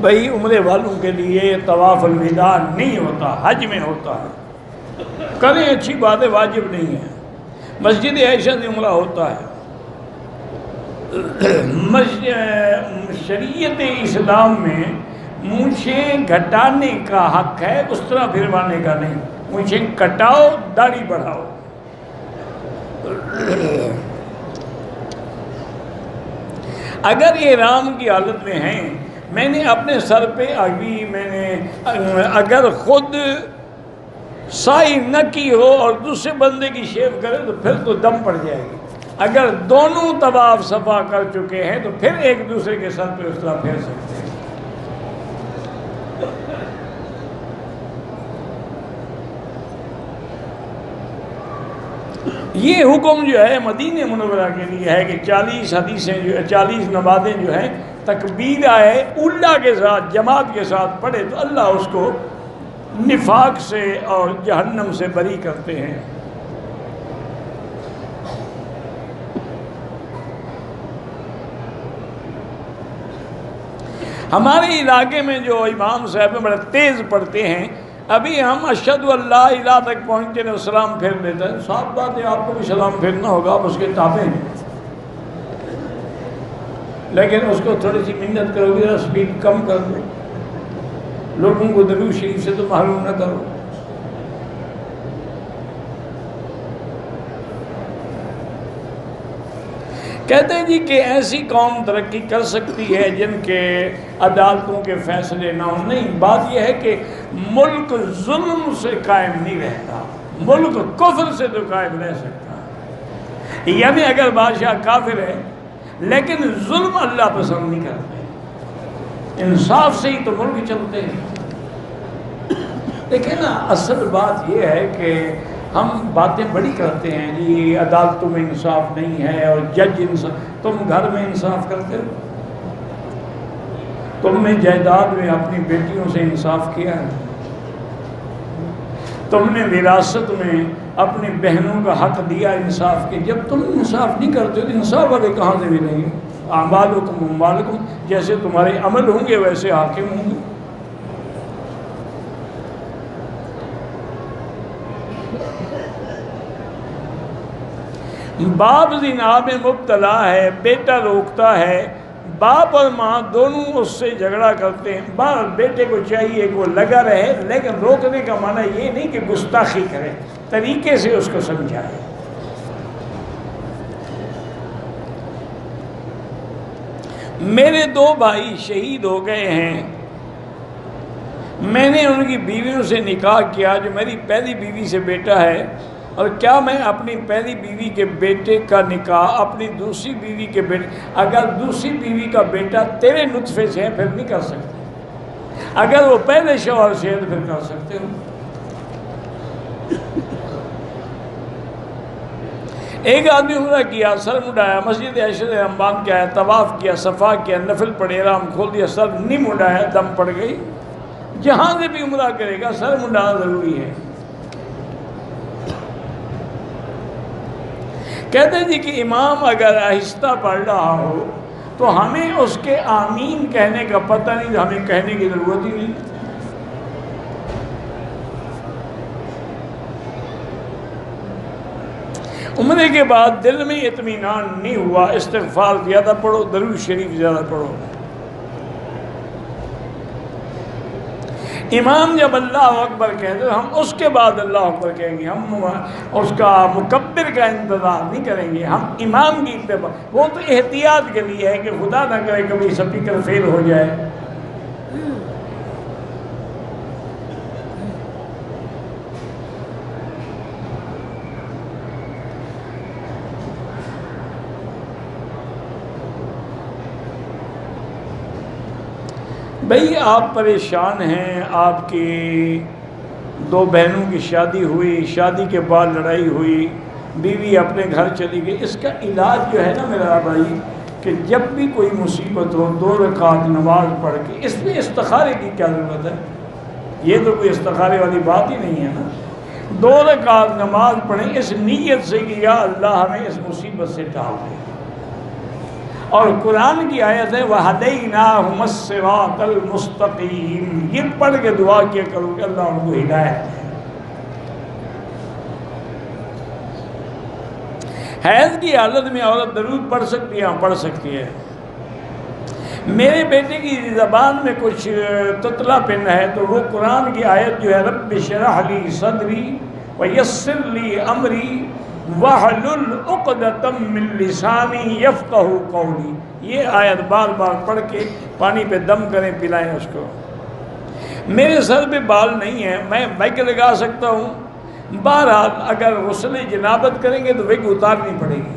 بھئی عمرے والوں کے لیے طواف الوداع نہیں ہوتا، حج میں ہوتا ہے، کریں اچھی بات ہے، واجب نہیں ہے۔ مسجد عائشہ سے عمرہ ہوتا ہے۔ شریعت اسلام میں مونچھیں گھٹانے کا حق ہے، اس طرح پھروانے کا نہیں۔ مونچھیں کٹاؤ، داڑھی بڑھاؤ۔ اگر یہ احرام کی حالت میں ہیں، میں نے اپنے سر پہ ابھی اگر خود سائی نہ کی ہو اور دوسرے بندے کی شیو کرے تو پھر تو دم پڑ جائے گی۔ اگر دونوں طواف صفا کر چکے ہیں تو پھر ایک دوسرے کے سر پہ اس طرح پھیر سکتے ہیں۔ یہ حکم جو ہے مدینہ منورہ کے لیے ہے کہ 40 حدیثیں 40 نمازیں جو ہیں تکبیر اولا کے ساتھ جماعت کے ساتھ پڑھے تو اللہ اس کو نفاق سے اور جہنم سے بری کرتے ہیں۔ ہمارے علاقے میں جو امام صاحب بڑے تیز پڑھتے ہیں، ابھی ہم اشہد اللہ الہ تک پہنچتے ہیں سلام پھیر دیتے ہیں۔ صاف بات ہے آپ کو بھی سلام پھیرنا ہوگا، آپ اس کے تابع ہیں، لیکن اس کو تھوڑی سی محنت کرو گے، سپیڈ کم کر دو، لوگوں کو درود شریف سے تو محروم نہ کرو۔ کہتے ہیں جی کہ ایسی قوم ترقی کر سکتی ہے جن کے عدالتوں کے فیصلے نہ ہوں۔ نہیں، بات یہ ہے کہ ملک ظلم سے قائم نہیں رہتا، ملک کفر سے تو قائم رہ سکتا ہے۔ یعنی اگر بادشاہ کافر ہے لیکن ظلم اللہ پسند نہیں کرتے، انصاف سے ہی تو ملک چلتے ہیں۔ دیکھیں نا، اصل بات یہ ہے کہ ہم باتیں بڑی کرتے ہیں جی عدالتوں میں انصاف نہیں ہے اور جج انصاف۔ تم گھر میں انصاف کرتے ہو؟ تم نے جائیداد میں اپنی بیٹیوں سے انصاف کیا ہے؟ تم نے وراثت میں اپنی بہنوں کا حق دیا انصاف کے؟ جب تم انصاف نہیں کرتے تو انصاف والے کہاں سے ملیں گے؟ اعمالکم اموالکم، جیسے تمہارے عمل ہوں گے ویسے حاکم ہوں گے۔ باپ زنا میں مبتلا ہے، بیٹا روکتا ہے، باپ اور ماں دونوں اس سے جھگڑا کرتے ہیں، بیٹے کو چاہیے کہ وہ لگا رہے، لیکن روکنے کا معنی یہ نہیں کہ گستاخی کرے، طریقے سے اس کو سمجھائے۔ میرے 2 بھائی شہید ہو گئے ہیں، میں نے ان کی بیویوں سے نکاح کیا، جو میری پہلی بیوی سے بیٹا ہے، اور کیا میں اپنی پہلی بیوی کے بیٹے کا نکاح اپنی دوسری بیوی کے بیٹے، اگر دوسری بیوی کا بیٹا تیرے نطفے سے ہے پھر نہیں کر سکتے، اگر وہ پہلے شوہر سے ہے تو پھر کر سکتے ہو۔ ایک آدمی عمرہ کیا، سر مڈایا، مسجد عائشہ سے ہم باندھ کے آیا، طواف کیا، صفا کیا، نفل پڑھے، احرام کھول دیا، سر نہیں مڈایا، دم پڑ گئی۔ جہاں سے بھی عمرہ کرے گا سر مڈانا ضروری ہے۔ کہتے ہیں جی کہ امام اگر آہستہ پڑھ رہا ہو تو ہمیں اس کے آمین کہنے کا پتہ نہیں، ہمیں کہنے کی ضرورت ہی نہیں۔ عمرے کے بعد دل میں اطمینان نہیں ہوا، استغفار زیادہ پڑھو، درود شریف زیادہ پڑھو۔ امام جب اللہ اکبر کہتے ہیں ہم اس کے بعد اللہ اکبر کہیں گے، ہم اس کا مکبر کا انتظار نہیں کریں گے، ہم امام کی اتباع۔ وہ تو احتیاط کے لیے ہے کہ خدا نہ کرے کبھی سپیکر فیل ہو جائے۔ بھئی آپ پریشان ہیں، آپ کی 2 بہنوں کی شادی ہوئی، شادی کے بعد لڑائی ہوئی، بیوی اپنے گھر چلی گئی، اس کا علاج جو ہے نا میرا بھائی کہ جب بھی کوئی مصیبت ہو 2 رکعت نماز پڑھ کے، اس میں استخارے کی کیا ضرورت ہے؟ یہ تو کوئی استخارے والی بات ہی نہیں ہے نا۔ 2 رکعت نماز پڑھیں اس نیت سے کہ یا اللہ ہمیں اس مصیبت سے ٹال دے۔ اور قرآن کی آیت ہے وَهَدَيْنَاهُمَ الصِّرَاطَ الْمُسْتَقِيمَ، یہ پڑھ کے دعا کیا کرو کہ اللہ ان کو ہدایت دے۔ حیض کی حالت میں عورت درود پڑھ سکتی ہے؟ ہاں پڑھ سکتی ہے۔ میرے بیٹے کی زبان میں کچھ تتلا پن ہے تو وہ قرآن کی آیت جو ہے رب اشرح لی صدری ویسر لی امری واحلل عقدۃ من لسانی یفقہوا قولی، یہ آیت بار بار پڑھ کے پانی پہ دم کریں، پلائیں اس کو۔ میرے سر پہ بال نہیں ہے، میں وگ لگا سکتا ہوں، بہرحال اگر غسل جنابت کریں گے تو وگ اتارنی پڑے گی۔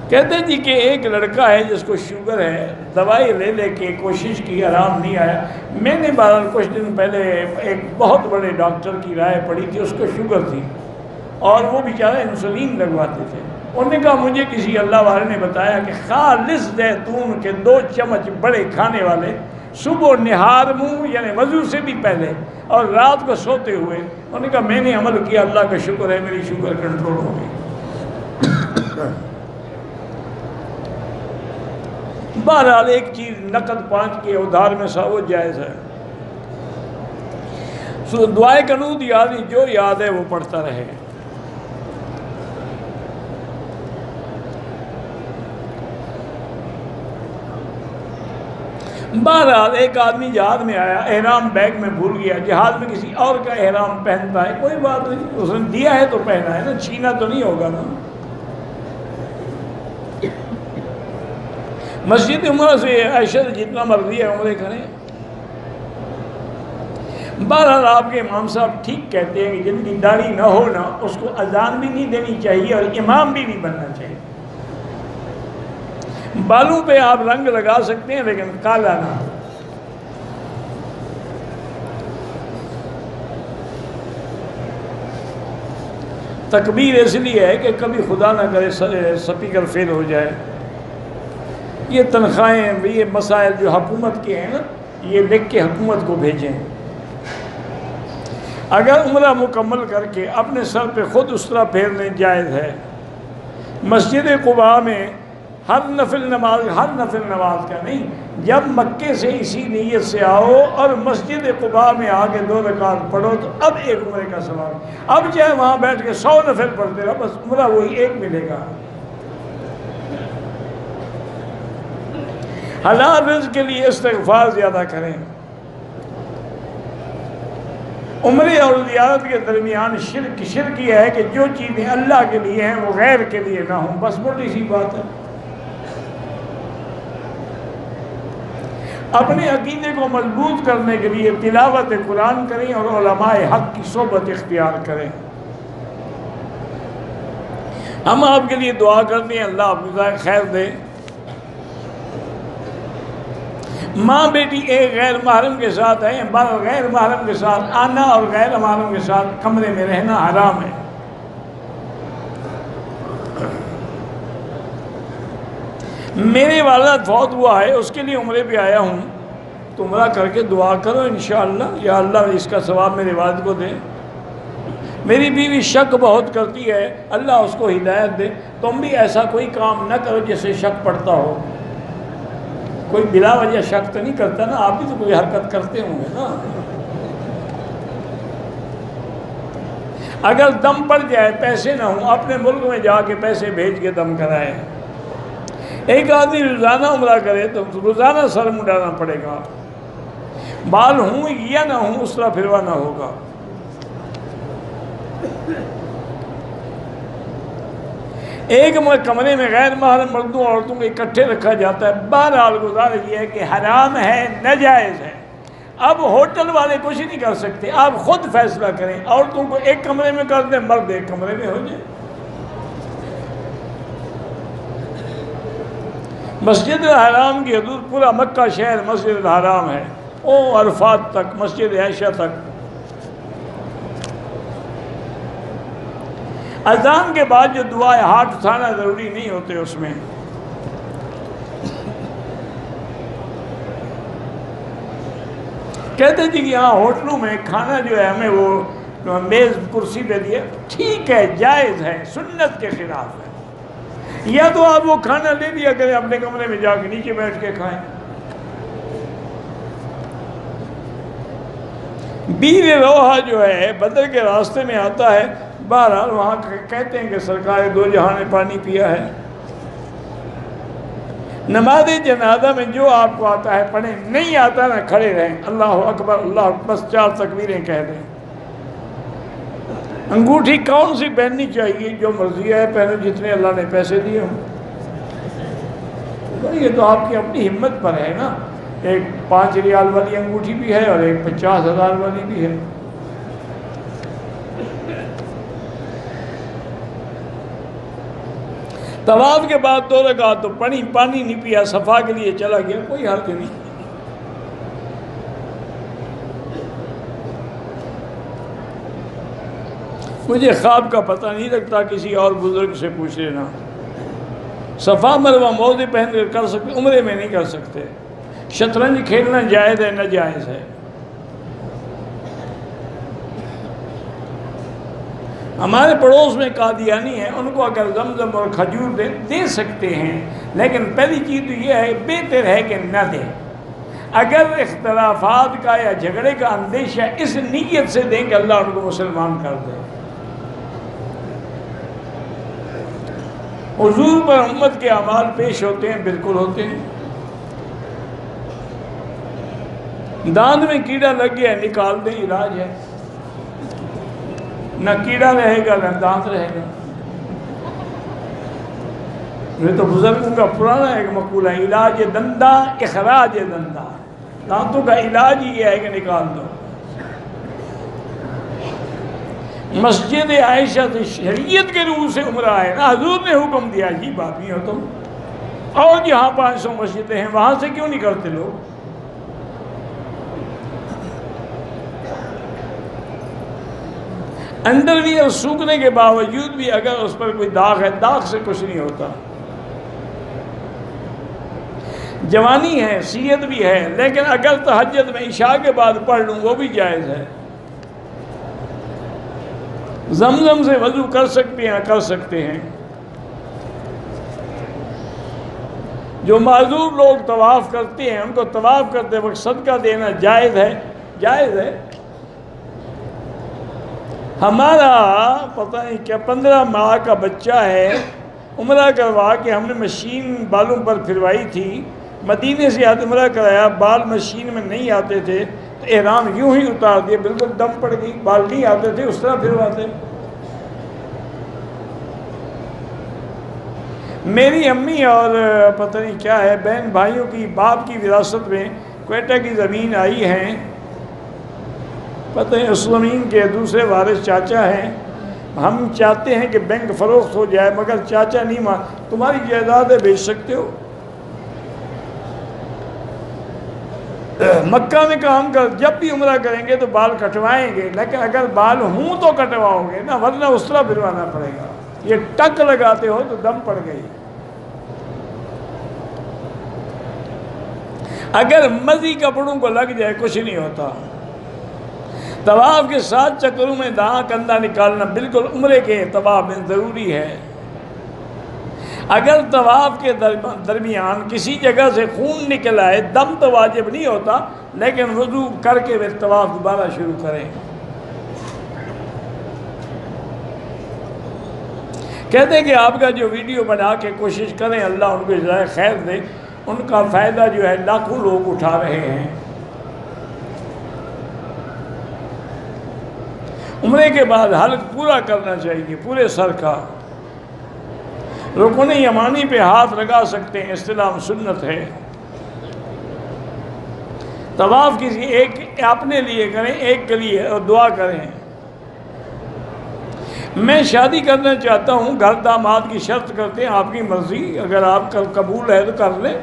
کہتے جی کہ ایک لڑکا ہے جس کو شوگر ہے، دوائی لے لے کے کوشش کی، آرام نہیں آیا۔ میں نے بہرحال کچھ دن پہلے ایک بہت بڑے ڈاکٹر کی رائے پڑھی تھی، اس کو شوگر تھی اور وہ بیچارہ انسولین لگواتے تھے۔ انہوں نے کہا مجھے کسی اللہ والے نے بتایا کہ خالص زیتون کے 2 چمچ بڑے کھانے والے صبح نہار منہ یعنی وضو سے بھی پہلے اور رات کو سوتے ہوئے، انہوں نے کہا میں نے عمل کیا، اللہ کا شکر ہے میری شوگر کنٹرول ہو گئی۔ بہرحال ایک چیز نقد 5 کے ادھار میں وہ جائز ہے۔ سو دعائے قنوت یاد ہی، جو یاد ہے وہ پڑھتا رہے۔ بہرحال ایک آدمی جہاد میں آیا، احرام بیگ میں بھول گیا، جہاد میں کسی اور کا احرام پہنتا ہے، کوئی بات نہیں، اس نے دیا ہے تو پہنا ہے نا، چھینا تو نہیں ہوگا نا۔ مسجد عمرہ سے عائشہ جتنا مرضی ہے عمرے کریں۔ بہرحال آپ کے امام صاحب ٹھیک کہتے ہیں کہ جن کی داڑھی نہ ہو نا، اس کو اذان بھی نہیں دینی چاہیے اور امام بھی نہیں بننا چاہیے۔ بالوں پہ آپ رنگ لگا سکتے ہیں لیکن کالا نہ ہو۔ تکبیر اس لیے ہے کہ کبھی خدا نہ کرے سپیکر فیل ہو جائے۔ یہ تنخواہیں، یہ مسائل جو حکومت کے ہیں نا، یہ لکھ کے حکومت کو بھیجیں۔ اگر عمرہ مکمل کر کے اپنے سر پہ خود اس طرح پھیرنے جائز ہے۔ مسجد قباء میں ہر نفل نماز کا نہیں، جب مکے سے اسی نیت سے آؤ اور مسجد قباء میں آگے 2 رکعت پڑھو تو اب ایک عمرے کا ثواب۔ اب چاہے وہاں بیٹھ کے 100 نفل پڑھتے رہو، بس عمرہ وہی ایک ملے گا۔ حلال رزق کے لیے استغفار زیادہ کریں۔ عمرے اور زیارت کے درمیان شرک یہ ہے کہ جو چیزیں اللہ کے لیے ہیں وہ غیر کے لیے نہ ہوں، بس بڑی سی بات ہے۔ اپنے عقیدے کو مضبوط کرنے کے لیے تلاوت قرآن کریں اور علماء حق کی صحبت اختیار کریں۔ ہم آپ کے لیے دعا کرتے ہیں، اللہ آپ کو خیر دے۔ ماں بیٹی ایک غیر محرم کے ساتھ ہیں، غیر محرم کے ساتھ آنا اور غیر محرم کے ساتھ کمرے میں رہنا حرام ہے۔ میرے والد فوت ہوا ہے، اس کے لیے عمرے پہ آیا ہوں، تو عمرہ کر کے دعا کرو انشاءاللہ یا اللہ اس کا ثواب میرے والد کو دے۔ میری بیوی شک بہت کرتی ہے، اللہ اس کو ہدایت دے۔ تم بھی ایسا کوئی کام نہ کرو جس سے شک پڑتا ہو۔ کوئی بلا وجہ شک تو نہیں کرتا نا، آپ بھی تو کوئی حرکت کرتے ہوں گے نا۔ اگر دم پڑ جائے، پیسے نہ ہوں، اپنے ملک میں جا کے پیسے بھیج کے دم کرائے۔ ایک آدمی روزانہ عمرہ کرے تو روزانہ سر منڈانا پڑے گا، بال ہوں یا نہ ہوں اس طرح پھروانا ہوگا۔ ایک کمرے میں غیر محرم مردوں اور عورتوں کو اکٹھے رکھا جاتا ہے۔ بہرحال گزارش یہ ہے کہ حرام ہے، ناجائز ہے۔ اب ہوٹل والے کچھ نہیں کر سکتے، آپ خود فیصلہ کریں، عورتوں کو ایک کمرے میں کر دیں، مرد ایک کمرے میں ہو جائے۔ مسجد الحرام کی حدود پورا مکہ شہر مسجد الحرام ہے، او عرفات تک، مسجد عائشہ تک۔ اذان کے بعد جو دعا ہے، ہاتھ اٹھانا ضروری نہیں ہوتے اس میں۔ کہتے جی کہ یہاں ہوٹلوں میں کھانا جو ہے ہمیں وہ میز کرسی پہ دیا، ٹھیک ہے، جائز ہے، سنت کے خلاف ہے۔ یا تو آپ وہ کھانا لے لیا کریں اپنے کمرے میں جا کے نیچے بیٹھ کے کھائیں۔ بیر روحہ جو ہے بدر کے راستے میں آتا ہے، بہرحال وہاں کہتے ہیں کہ سرکار دو جہاں نے پانی پیا ہے۔ نماز جنازہ میں جو آپ کو آتا ہے پڑھیں، نہیں آتا نہ کھڑے رہیں، اللہ اکبر اللہ، بس 4 تکبیریں کہہ دیں۔ انگوٹھی کون سی پہننی چاہیے؟ جو مرضی ہے پہنو، جتنے اللہ نے پیسے دیے ہوں۔ یہ تو آپ کی اپنی ہمت پر ہے نا، ایک 5 ریال والی انگوٹھی بھی ہے اور ایک 50,000 والی بھی ہے۔ طواف کے بعد 2 رکعت تو پڑھی، پانی نہیں پیا، صفا کے لیے چلا گیا، کوئی حرج نہیں۔ مجھے خواب کا پتہ نہیں لگتا، کسی اور بزرگ سے پوچھ لینا۔ صفا مروہ موزے پہن کر سکتے، عمرے میں نہیں کر سکتے۔ شطرنج کھیلنا جائز ہے، ناجائز ہے؟ ہمارے پڑوس میں قادیانی ہیں، ان کو اگر زمزم اور کھجور دے سکتے ہیں، لیکن پہلی چیز تو یہ ہے بہتر ہے کہ نہ دیں۔ اگر اختلافات کا یا جھگڑے کا اندیشہ اس نیت سے دیں کہ اللہ ان کو مسلمان کر دے۔ حضور پر امت کے اعمال پیش ہوتے ہیں، بالکل ہوتے ہیں۔ داندھ میں کیڑا لگ گیا، نکال دیں، علاج ہے۔ نہ کیڑا رہے گا نہ دانت رہے گا۔ یہ تو بزرگوں کا پرانا ایک مقولہ ہے، علاج دندہ اخراج دندہ، دانتوں کا علاج ہی یہ ہے کہ نکال دو۔ مسجد عائشہ سے شریعت کے روح سے عمرہ ہے نا، حضور نے حکم دیا، جی باقی ہو تم، اور جہاں 500 مسجدیں ہیں وہاں سے کیوں نہیں کرتے لوگ؟ انڈر ویئر سوکھنے کے باوجود بھی اگر اس پر کوئی داغ ہے، داغ سے کچھ نہیں ہوتا۔ جوانی ہے، صحت بھی ہے، لیکن اگر تہجد میں عشاء کے بعد پڑھ لوں وہ بھی جائز ہے۔ زمزم سے وضو کر سکتے ہیں۔ جو معذور لوگ طواف کرتے ہیں ان کو طواف کرتے وقت صدقہ دینا جائز ہے، جائز ہے۔ ہمارا پتہ نہیں کیا 15 ماہ کا بچہ ہے، عمرہ کروا کے ہم نے مشین بالوں پر پھروائی تھی، مدینے سے عمرہ کرایا، بال مشین میں نہیں آتے تھے تو احرام یوں ہی اتار دیا، بالکل دم پڑ گئی، بال نہیں آتے تھے اس طرح پھرواتے۔ میری امی اور پتہ نہیں کیا ہے بہن بھائیوں کی باپ کی وراثت میں کوئٹہ کی زمین آئی ہیں، پتہ ہے اس زمین کے دوسرے وارث چاچا ہیں۔ ہم چاہتے ہیں کہ بینک فروخت ہو جائے مگر چاچا نہیں مان، تمہاری جائیدادیں بیچ سکتے ہو، مکہ میں کام کر، جب بھی عمرہ کریں گے تو بال کٹوائیں گے، لیکن اگر بال ہوں تو کٹواؤ گے نا، ورنہ اس طرح پھروانا پڑے گا۔ یہ ٹک لگاتے ہو تو دم پڑ گئی۔ اگر مزی کپڑوں کو لگ جائے کچھ نہیں ہوتا۔ طواف کے 7 چکروں میں داں کندھا نکالنا بالکل عمرے کے طواف میں ضروری ہے۔ اگر طواف کے درمیان کسی جگہ سے خون نکل آئے، دم تو واجب نہیں ہوتا، لیکن وضو کر کے پھر طواف دوبارہ شروع کریں۔ کہتے ہیں کہ آپ کا جو ویڈیو بنا کے کوشش کریں، اللہ ان کو جزائے خیر دے، ان کا فائدہ جو ہے لاکھوں لوگ اٹھا رہے ہیں۔ عمرے کے بعد حلق پورا کرنا چاہیے، پورے سر کا۔ رکن یمانی پہ ہاتھ لگا سکتے ہیں، استلام سنت ہے۔ طواف کسی ایک اپنے لیے کریں، ایک کے لیے اور دعا کریں۔ میں شادی کرنا چاہتا ہوں، گھر داماد کی شرط کرتے ہیں، آپ کی مرضی، اگر آپ کا قبول ہے تو کر لیں۔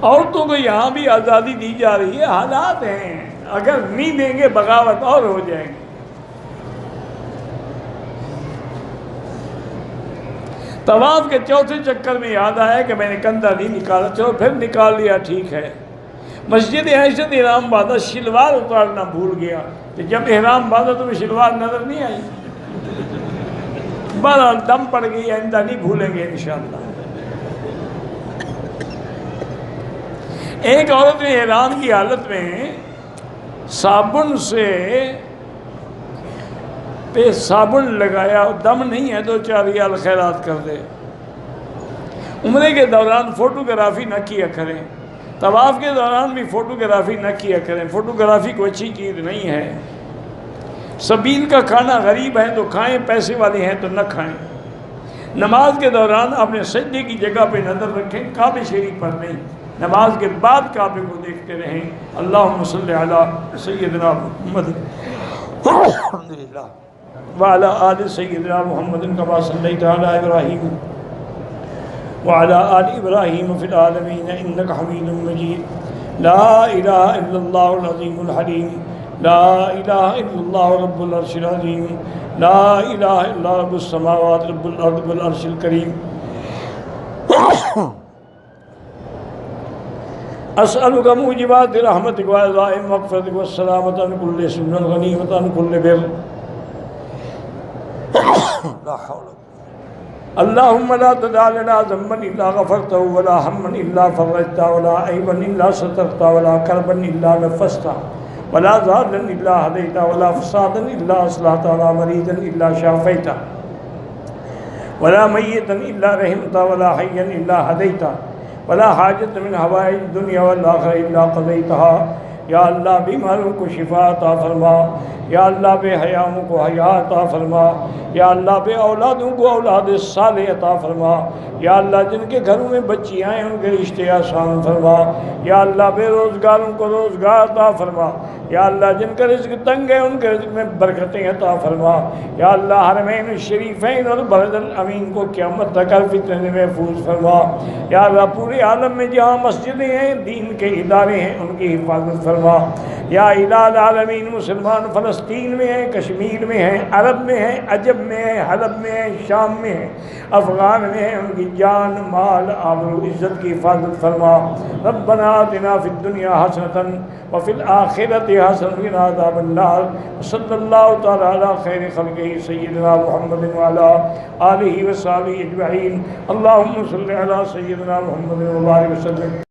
عورتوں کو یہاں بھی آزادی دی جا رہی ہے، حالات ہیں، اگر نہیں دیں گے بغاوت اور ہو جائیں گے۔ طواف کے 4تھے چکر میں یاد آیا کہ میں نے کندھا نہیں نکالا، چلو پھر نکال لیا، ٹھیک ہے۔ مسجد عائشہ احرام باندھا، شلوار اتارنا بھول گیا، تو جب احرام باندھا تو شلوار نظر نہیں آئی، بہرحال دم پڑ گئی، آئندہ نہیں بھولیں گے انشاءاللہ۔ ایک عورت نے احرام کی حالت میں صابن سے پہ صابن لگایا، دم نہیں ہے، 2-4 ریال خیرات کر دے۔ عمرے کے دوران فوٹوگرافی نہ کیا کریں، طواف کے دوران بھی فوٹوگرافی نہ کیا کریں، فوٹوگرافی کوئی اچھی چیز نہیں ہے۔ سبیل کا کھانا غریب ہے تو کھائیں، پیسے والے ہیں تو نہ کھائیں۔ نماز کے دوران اپنے سجدے کی جگہ پہ نظر رکھیں، کعبہ شریف پر نہیں، نماز کے بعد کعبے کو دیکھتے رہیں۔ اللہم صلی علی سیدنا محمد الحمدللہ وعلی آل سیدنا محمد کما صلیت علی ابراہیم وعلی آل ابراہیم فی العالمین انک حمید مجید۔ لا الہ الا اللہ العظیم الحلیم، لا الہ الا اللہ رب العرش العظیم، لا الہ الا رب السماوات رب الارض والعرش الکریم۔ اسألک موجبات رحمتک وعزائم مغفرتک والسلامۃ عن کل اسم والغنیمۃ عن کل بر۔ لا حول اللہم لا تدع لنا ذنبا الا غفرته ولا ہما الا فرجته ولا عیبا الا سترته ولا کربا الا نفسته ولا ضالا الا هديته ولا فسادا الا اصلحته ولا مريضا الا شافيته ولا ميتا الا رحمته ولا حيا الا هديته ولا حاجة من حوائج الدنيا والآخرة الا قضيتها۔ یا اللہ بیماروں کو شفا عطا فرما، یا اللہ بے حیاؤں کو حیا عطا فرما، یا اللہ بے اولادوں کو اولاد صالح عطا فرما، یا اللہ جن کے گھروں میں بچیاں ہیں ان کے رشتے آسان فرما، یا اللہ بے روزگاروں کو روزگار عطا فرما، یا اللہ جن کا رزق تنگ ہے ان کے رزق میں برکتیں عطا فرما، یا اللہ حرمین الشریفین اور بلد الامین کو قیامت تک ہر فتنے سے محفوظ فرما، یا اللہ پورے عالم میں جہاں مسجدیں ہیں، دین کے ادارے ہیں، ان کی حفاظت فرما۔ یا الہ العالمین مسلمان فلسطین میں ہیں، کشمیر میں ہیں، عرب میں ہیں، عجب میں ہیں، حلب میں ہیں، شام میں ہیں، افغان میں ہیں، ان کی جان مال آبرو عزت کی حفاظت فرما۔ ربنا آتنا فی الدنیا حسنۃ وفی الآخرۃ حسنۃ وقنا عذاب النار۔ صلی اللہ تعالی علی خیر خلقہ سیدنا محمد وعلی آلہ وصحبہ اجمعین۔ اللہم صلی علی سیدنا محمد وبارک وسلم۔